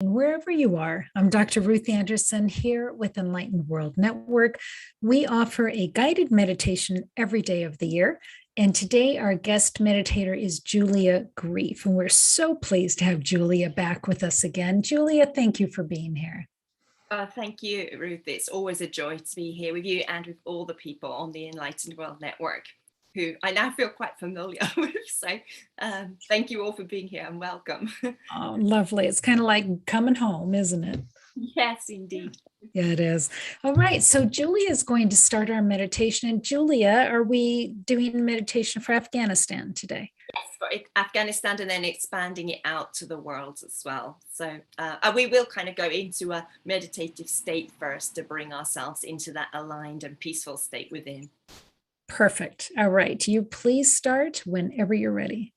Wherever you are, I'm Dr. Ruth Anderson here with Enlightened World Network. We offer a guided meditation every day of the year. And today, our guest meditator is Julia Greef. And we're so pleased to have Julia back with us again. Julia, thank you for being here. Thank you, Ruth. It's always a joy to be here with you and with all the people on the Enlightened World Network, who I now feel quite familiar with. So thank you all for being here and welcome. Oh, lovely. It's kind of like coming home, isn't it? Yes, indeed. Yeah, it is. All right. So Julia is going to start our meditation. And Julia, are we doing meditation for Afghanistan today? Yes, for Afghanistan and then expanding it out to the world as well. So we will kind of go into a meditative state first to bring ourselves into that aligned and peaceful state within. Perfect. All right. You please start whenever you're ready.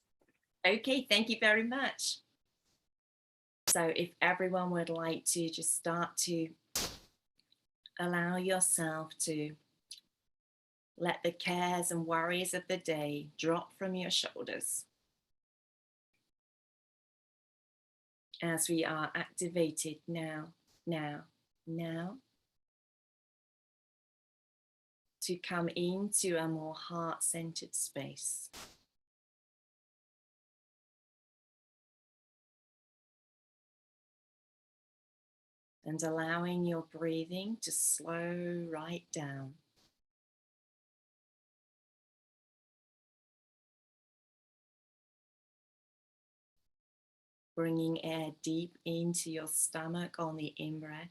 Okay, thank you very much. So if everyone would like to just start to allow yourself to let the cares and worries of the day drop from your shoulders as we are activated now, to come into a more heart-centered space. And allowing your breathing to slow right down. Bringing air deep into your stomach on the in-breath.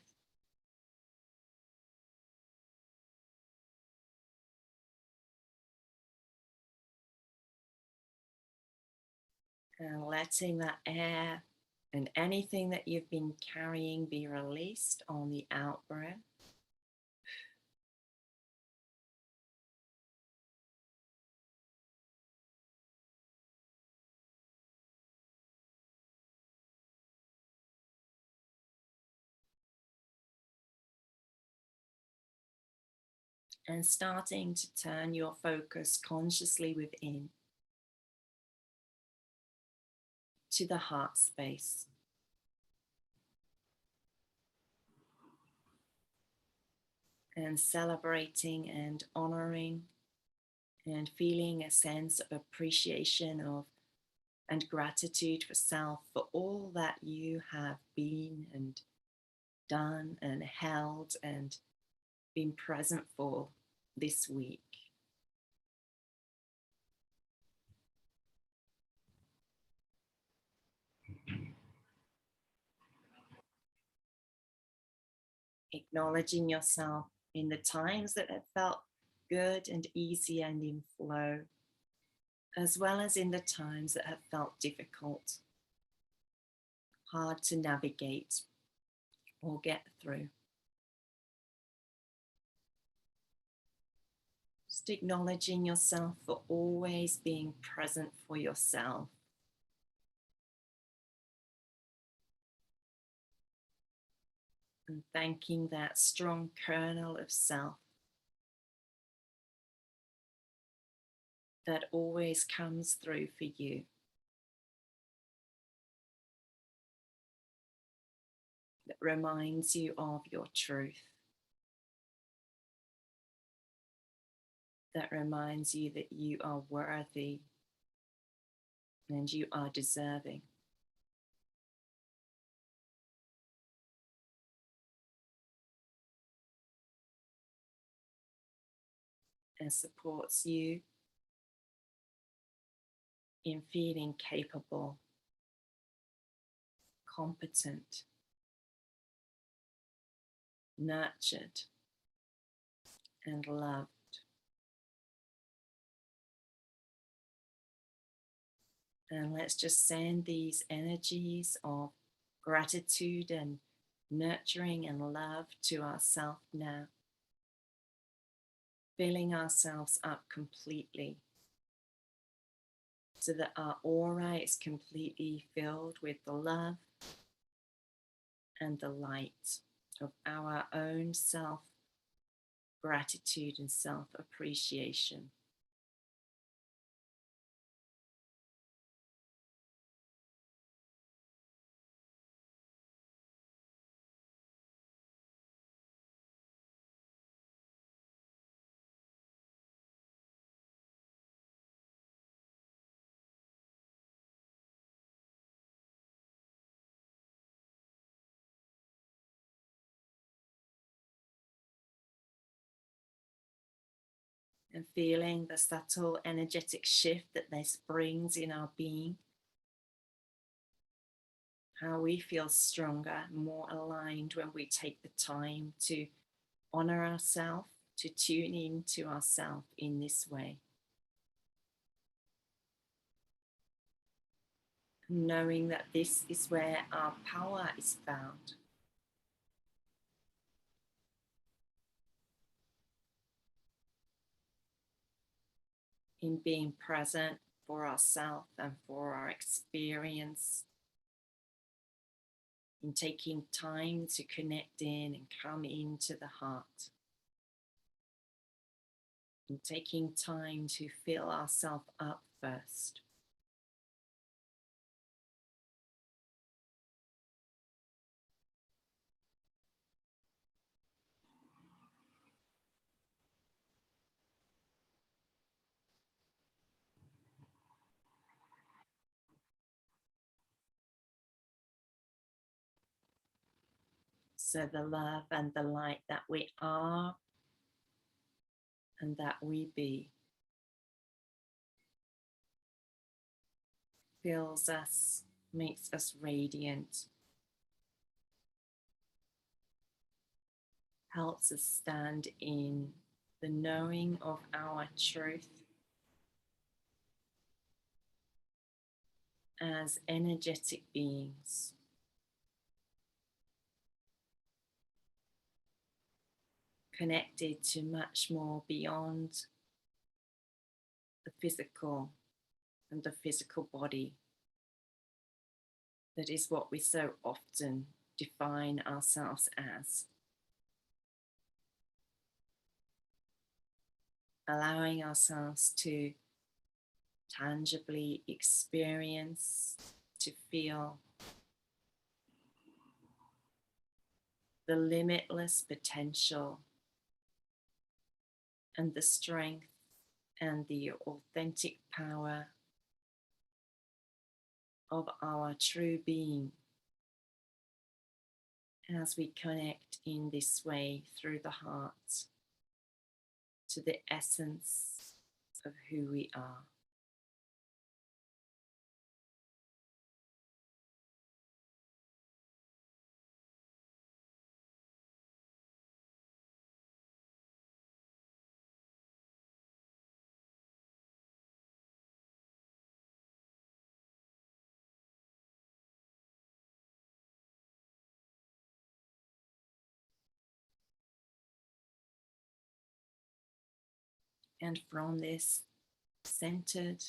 And letting that air and anything that you've been carrying be released on the out-breath. And starting to turn your focus consciously within to the heart space. And celebrating and honoring and feeling a sense of appreciation of and gratitude for self for all that you have been and done and held and been present for this week. Acknowledging yourself in the times that have felt good and easy and in flow, as well as in the times that have felt difficult, hard to navigate or get through. Just acknowledging yourself for always being present for yourself. And thanking that strong kernel of self that always comes through for you. That reminds you of your truth. That reminds you that you are worthy and you are deserving. And supports you in feeling capable, competent, nurtured, and loved. And let's just send these energies of gratitude and nurturing and love to ourselves now, filling ourselves up completely so that our aura is completely filled with the love and the light of our own self-gratitude and self-appreciation. and feeling the subtle energetic shift that this brings in our being. How we feel stronger, more aligned when we take the time to honor ourselves, to tune in to ourselves in this way. Knowing that this is where our power is found. In being present for ourselves and for our experience. In taking time to connect in and come into the heart. In taking time to fill ourselves up first. So the love and the light that we are and that we be fills us, makes us radiant, helps us stand in the knowing of our truth as energetic beings. Connected to much more beyond the physical and the physical body. That is what we so often define ourselves as. Allowing ourselves to tangibly experience, to feel the limitless potential and the strength and the authentic power of our true being as we connect in this way through the heart to the essence of who we are. And from this centered,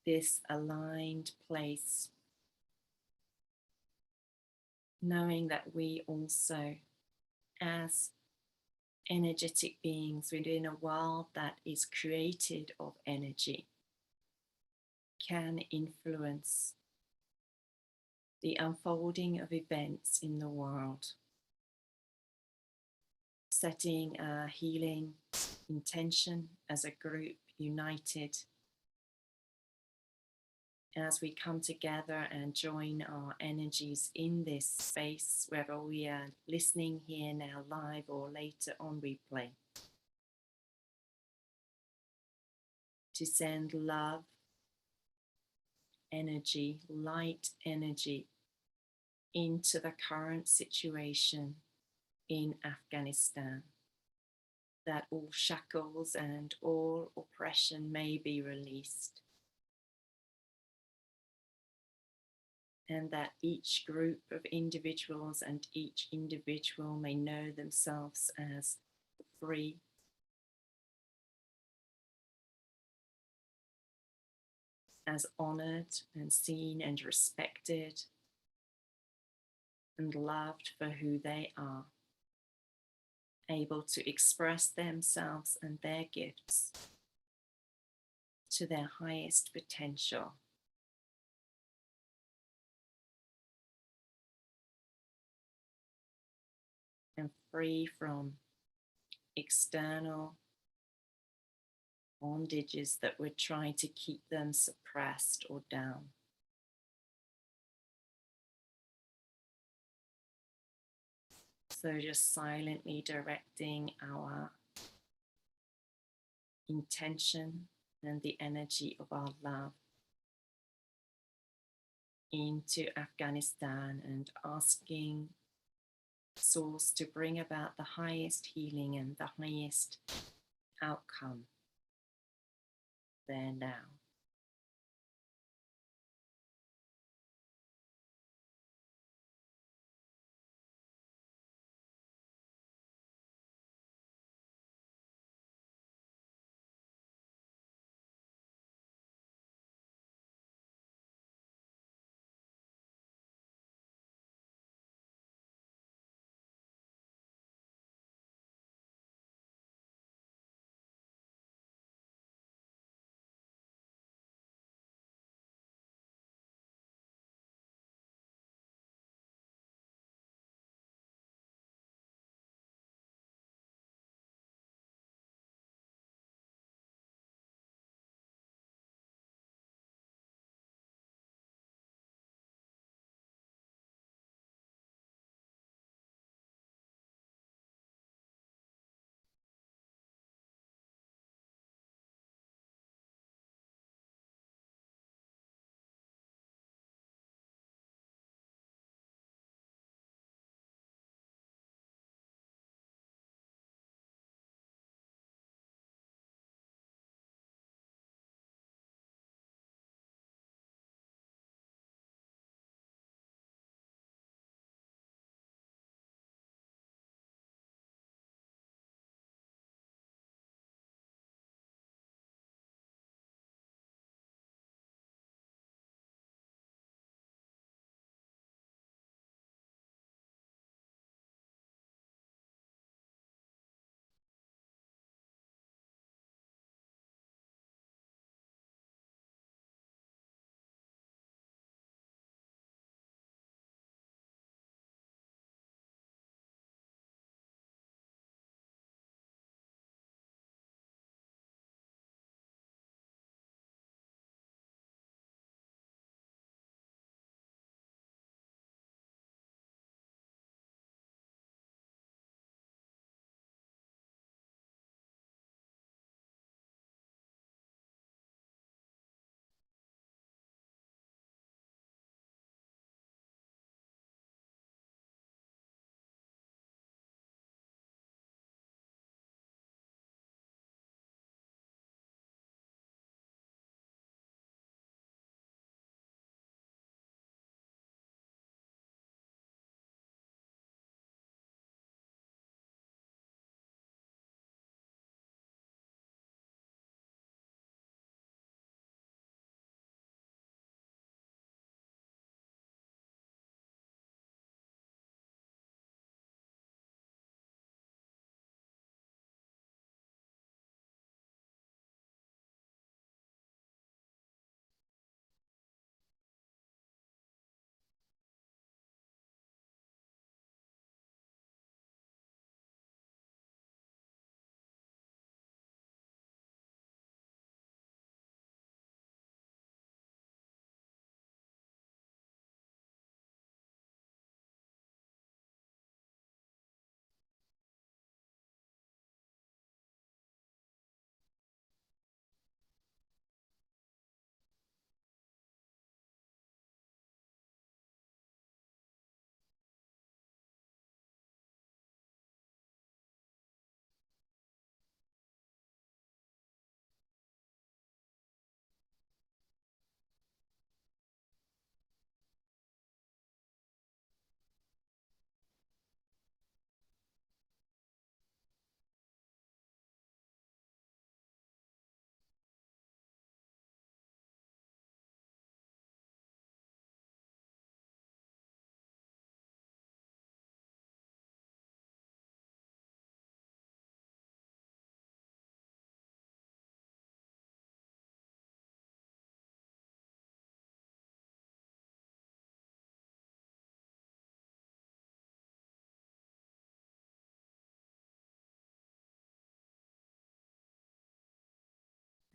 this aligned place, knowing that we also, as energetic beings within a world that is created of energy, can influence the unfolding of events in the world. Setting a healing intention as a group united as we come together and join our energies in this space, whether we are listening here now live or later on replay, to send love, energy, light energy into the current situation in Afghanistan, that all shackles and all oppression may be released, and that each group of individuals and each individual may know themselves as free, as honored and seen and respected and loved for who they are, able to express themselves and their gifts to their highest potential. And free from external bondages that would try to keep them suppressed or down. So just silently directing our intention and the energy of our love into Afghanistan and asking Source to bring about the highest healing and the highest outcome there now.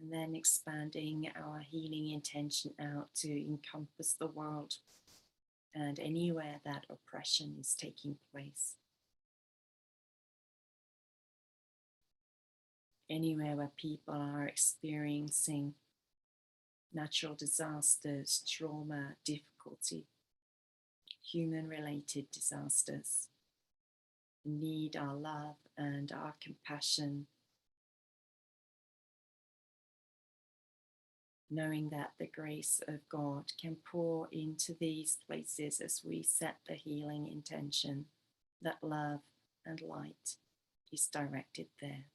And then expanding our healing intention out to encompass the world and anywhere that oppression is taking place. anywhere where people are experiencing natural disasters, trauma, difficulty, human-related disasters, need our love and our compassion, knowing that the grace of God can pour into these places as we set the healing intention that love and light is directed there.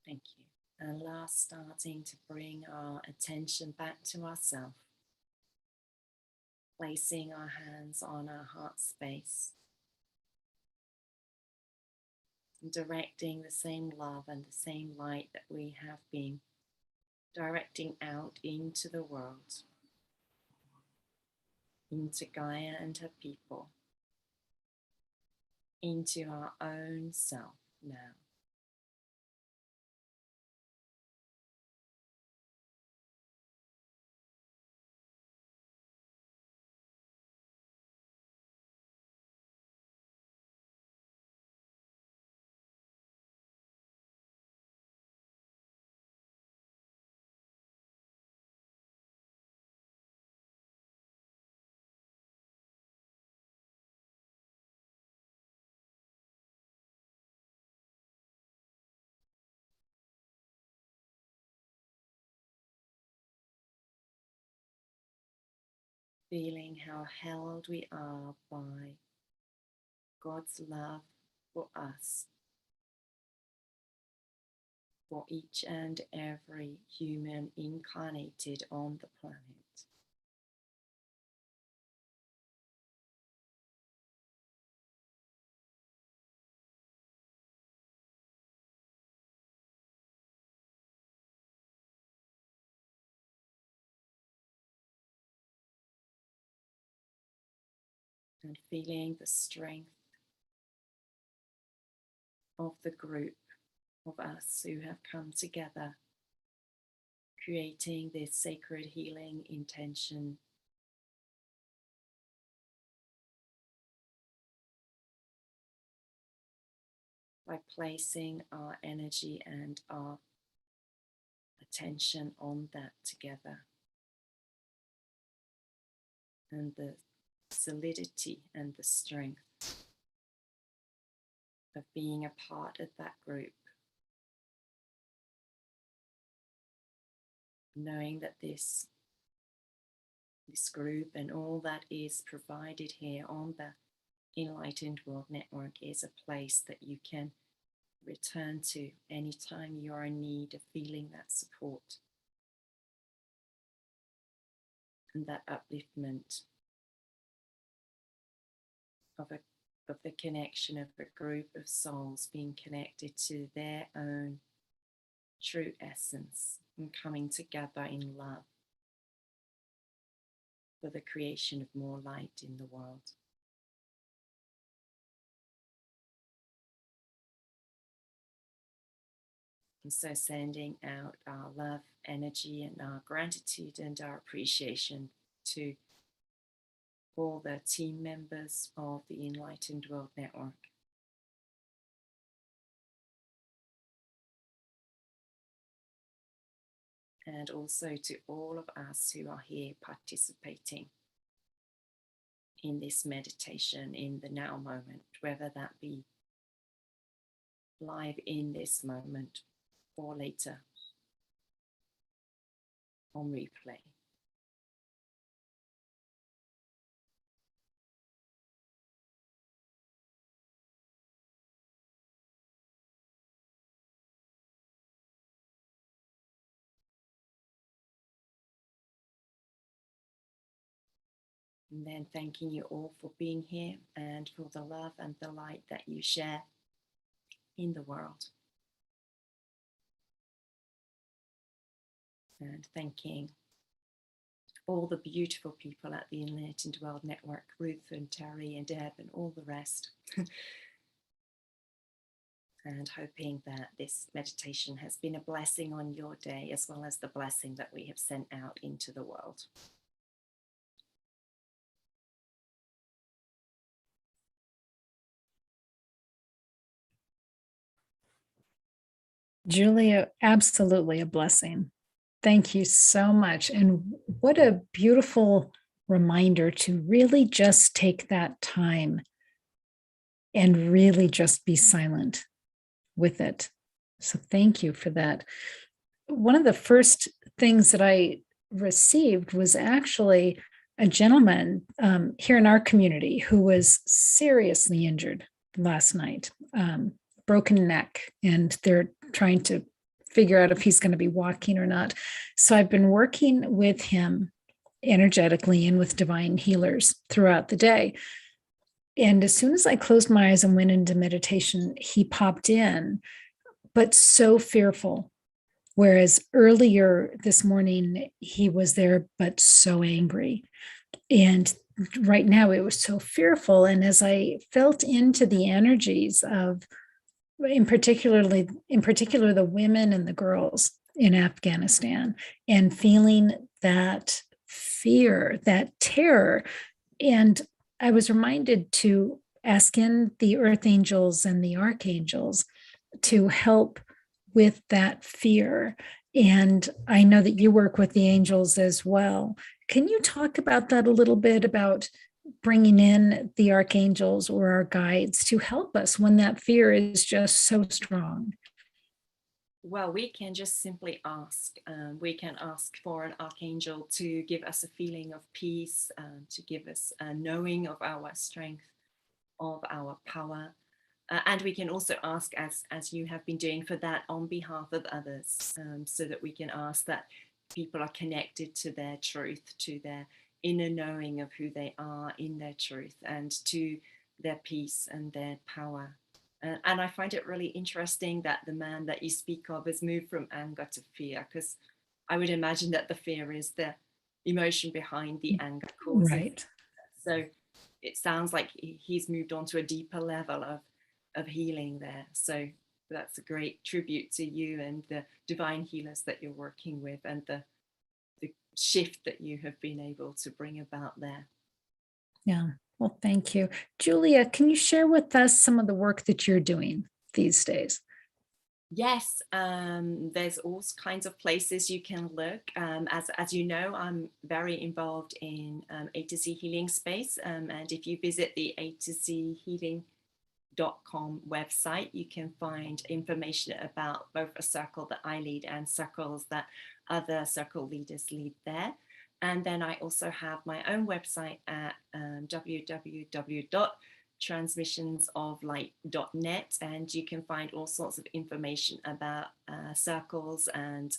Thank you. And last, starting to bring our attention back to ourselves, placing our hands on our heart space, and directing the same love and the same light that we have been directing out into the world, into Gaia and her people, into our own self now. Feeling how held we are by God's love for us, for each and every human incarnated on the planet. And feeling the strength of the group of us who have come together, creating this sacred healing intention, by placing our energy and our attention on that together. And the solidity and the strength of being a part of that group, knowing that this group and all that is provided here on the Enlightened World Network is a place that you can return to anytime you are in need of feeling that support and that upliftment of the connection of a group of souls being connected to their own true essence and coming together in love for the creation of more light in the world. And so sending out our love, energy, and our gratitude and our appreciation to all the team members of the Enlightened World Network. And also to all of us who are here participating in this meditation in the now moment, whether that be live in this moment or later on replay. And then thanking you all for being here and for the love and the light that you share in the world. And thanking all the beautiful people at the Enlightened World Network, Ruth and Terry and Deb and all the rest. And hoping that this meditation has been a blessing on your day, as well as the blessing that we have sent out into the world. Julia, absolutely a blessing. Thank you so much. And what a beautiful reminder to really just take that time and really just be silent with it. So thank you for that. One of the first things that I received was actually a gentleman here in our community who was seriously injured last night, broken neck, and they're trying to figure out if he's going to be walking or not. So I've been working with him energetically and with divine healers throughout the day. And as soon as I closed my eyes and went into meditation, he popped in, but so fearful. Whereas earlier this morning, he was there, but so angry. And right now, it was so fearful. And as I felt into the energies of, in particular, the women and the girls in Afghanistan, and feeling that fear, that terror, and I was reminded to ask in the earth angels and the archangels to help with that fear. And I know that you work with the angels as well. Can you talk about that a little bit, about bringing in the archangels or our guides to help us when that fear is just so strong? Well, we can just simply ask. We can ask for an archangel to give us a feeling of peace, to give us a knowing of our strength, of our power. And we can also ask, as you have been doing, for that on behalf of others, so that we can ask that people are connected to their truth, to their inner knowing of who they are in their truth, and to their peace and their power. And I find it really interesting that the man that you speak of has moved from anger to fear, because I would imagine that the fear is the emotion behind the anger causing. Right. So it sounds like he's moved on to a deeper level of healing there. So that's a great tribute to you and the divine healers that you're working with, and the shift that you have been able to bring about there. Yeah. Well, thank you. Julia, can you share with us some of the work that you're doing these days? Yes, there's all kinds of places you can look. As you know, I'm very involved in A to Z healing space. And if you visit the A to Z healing.com website, you can find information about both a circle that I lead and circles that other circle leaders lead there. And then I also have my own website at www.transmissionsoflight.net, and you can find all sorts of information about circles and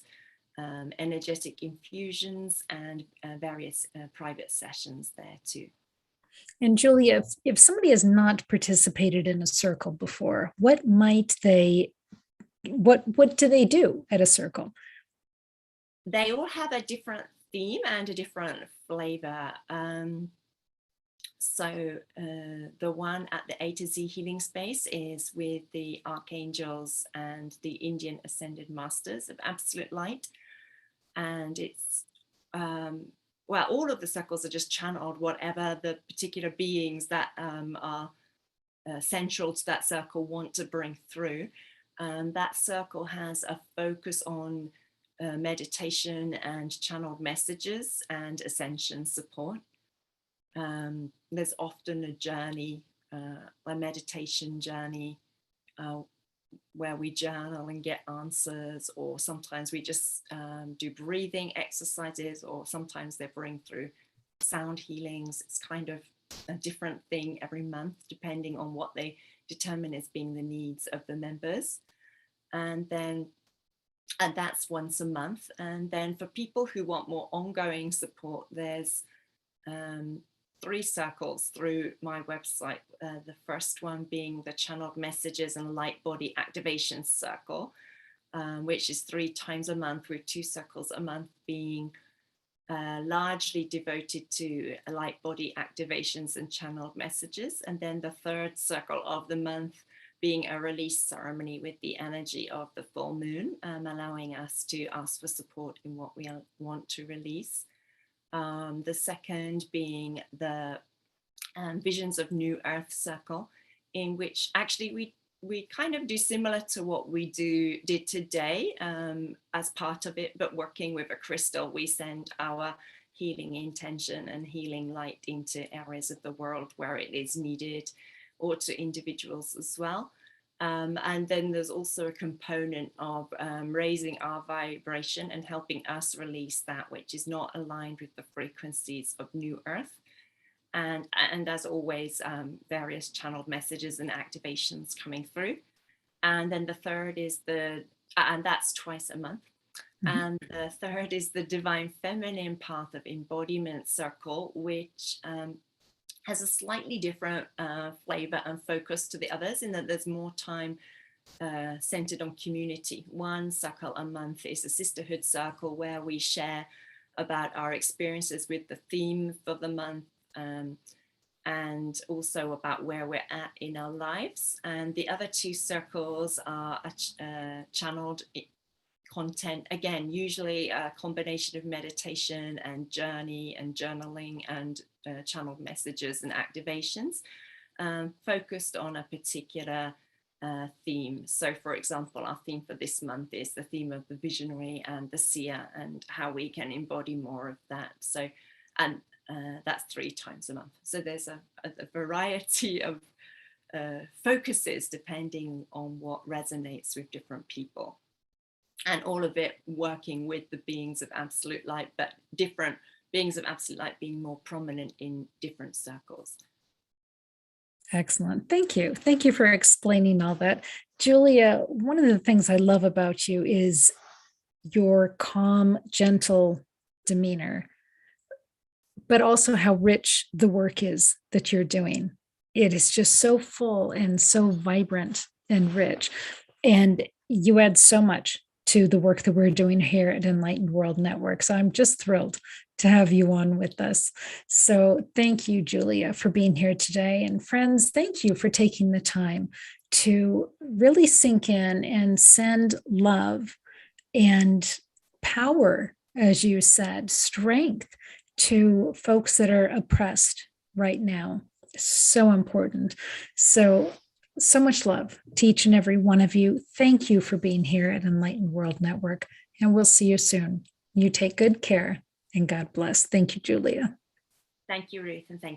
energetic infusions and various private sessions there too. And Julia, if somebody has not participated in a circle before, what do they do at a circle? They all have a different theme and a different flavor. So the one at the A to Z healing space is with the archangels and the Indian ascended masters of absolute light. And it's, well, all of the circles are just channeled, whatever the particular beings that are central to that circle want to bring through. That circle has a focus on meditation and channeled messages and ascension support. There's often a journey, a meditation journey, where we journal and get answers, or sometimes we just do breathing exercises, or sometimes they bring through sound healings. It's kind of a different thing every month, depending on what they determine as being the needs of the members. And that's once a month. And then for people who want more ongoing support, there's 3 circles through my website. The first one being the channeled messages and light body activation circle, which is 3 times a month, with 2 circles a month being largely devoted to light body activations and channeled messages. And then the 3rd circle of the month being a release ceremony with the energy of the full moon, allowing us to ask for support in what we want to release. The second being the Visions of New Earth circle, in which actually we kind of do similar to what we did today as part of it, but working with a crystal. We send our healing intention and healing light into areas of the world where it is needed, or to individuals as well. And then there's also a component of raising our vibration and helping us release that which is not aligned with the frequencies of New Earth. And as always, various channeled messages and activations coming through. And then the third is the and that's twice a month. And the third is the Divine Feminine Path of Embodiment Circle, which has a slightly different flavor and focus to the others, in that there's more time centered on community. One circle a month is a sisterhood circle where we share about our experiences with the theme for the month, and also about where we're at in our lives. And the other two circles are channeled content, again, usually a combination of meditation and journey and journaling and channeled messages and activations, focused on a particular theme. So for example, our theme for this month is the theme of the visionary and the seer, and how we can embody more of that. So, and that's 3 times a month. So there's a variety of focuses depending on what resonates with different people. And all of it working with the beings of absolute light, but different beings of absolute light being more prominent in different circles. Excellent. Thank you. Thank you for explaining all that. Julia, one of the things I love about you is your calm, gentle demeanor, but also how rich the work is that you're doing. It is just so full and so vibrant and rich. And you add so much to the work that we're doing here at Enlightened World Network. So I'm just thrilled to have you on with us. So thank you, Julia, for being here today. And friends, thank you for taking the time to really sink in and send love and power, as you said, strength to folks that are oppressed right now. So important. So much love to each and every one of you. Thank you for being here at Enlightened World Network, and we'll see you soon. You take good care, and God bless. Thank you, Julia. Thank you, Ruth, and thank you.